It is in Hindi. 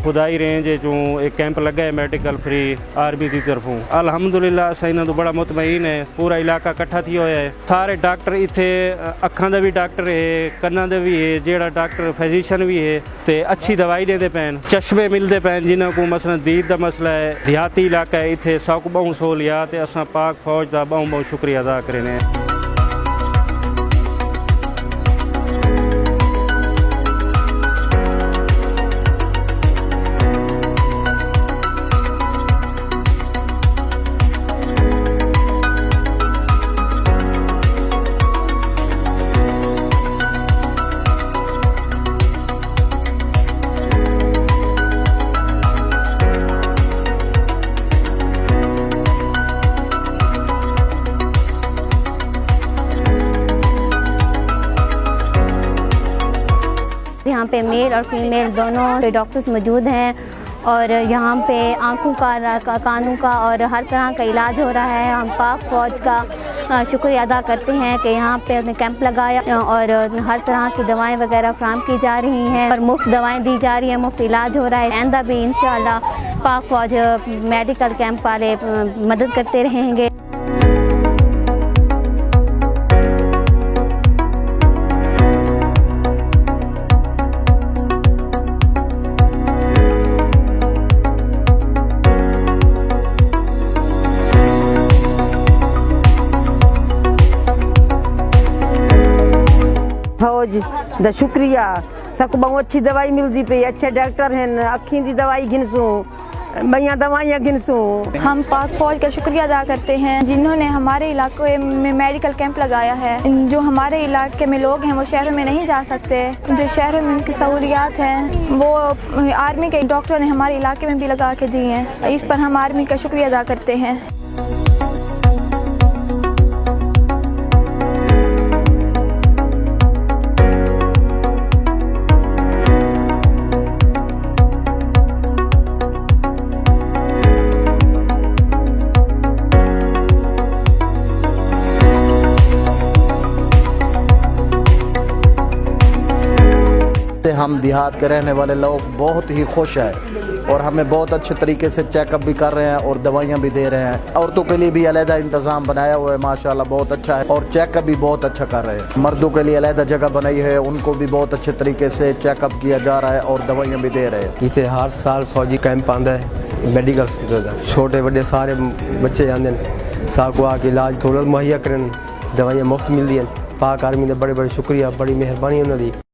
खुदाई रेंज चों एक कैंप लगा है मैडिकल फ्री आर्मी की तरफों। अलहमदुलिल्लाह असां इन्हां तो बड़ा मुतमईन है। पूरा इलाका इकट्ठा थी होया है। सारे डॉक्टर इत्थे अखां दा भी डॉक्टर है, कन्नां दे भी है, जेड़ा डॉक्टर फिजिशियन भी है ते अच्छी दवाई देंदे पैन। चश्मे मिलते पैन जिन्हां को मसलन दीद दा मसला है। देहाती इलाका है, इत्थे सौ बहु सहूलियात है। असां पाक फौज दा बहुत शुक्रिया अदा करने। यहाँ पे मेल और फीमेल दोनों डॉक्टर्स मौजूद हैं और यहाँ पे आँखों का, कानों का और हर तरह का इलाज हो रहा है। हम पाक फ़ौज का शुक्रिया अदा करते हैं कि यहाँ पे उन्हें कैंप लगाया और हर तरह की दवाएं वगैरह फराहम की जा रही हैं और मुफ्त दवाएं दी जा रही हैं, मुफ्त इलाज हो रहा है। आइंदा भी इंशाअल्लाह पाक फ़ौज मेडिकल कैंप वाले मदद करते रहेंगे। फौज दा शुक्रिया। सबको बहुत अच्छी दवाई मिलती पई, अच्छे डॉक्टर हैं। अखी की दवाई गिनसूँ, बढ़िया दवाइयाँ गिनसूँ। हम पाक फौज का शुक्रिया अदा करते हैं जिन्होंने हमारे इलाके में मेडिकल कैंप लगाया है। जो हमारे इलाके में लोग हैं वो शहरों में नहीं जा सकते, जो शहरों में उनकी सहूलियात हैं वो आर्मी के डॉक्टरों ने हमारे इलाके में भी लगा के दी हैं। इस पर हम आर्मी का शुक्रिया अदा करते हैं। हम देहात के रहने वाले लोग बहुत ही खुश हैं और हमें बहुत अच्छे तरीके से चेकअप भी कर रहे हैं और दवाइयाँ भी दे रहे हैं। औरतों के लिए भी अलहदा इंतज़ाम बनाया हुआ है, माशाल्लाह बहुत अच्छा है, और चेकअप भी बहुत अच्छा कर रहे हैं। मर्दों के लिए अलहदा जगह बनाई है, उनको भी बहुत अच्छे तरीके से चेकअप किया जा रहा है और दवाइयाँ भी दे रहे हैं। इतने हर साल फौजी कैंप आंदा है, मेडिकल छोटे बड़े सारे बच्चे आते हैं, साल को आके इलाज थोड़ा मुहैया करें, दवाइयाँ मुफ्त मिलती हैं। पाक आर्मी का बड़े बड़े शुक्रिया, बड़ी मेहरबानी उन्होंने।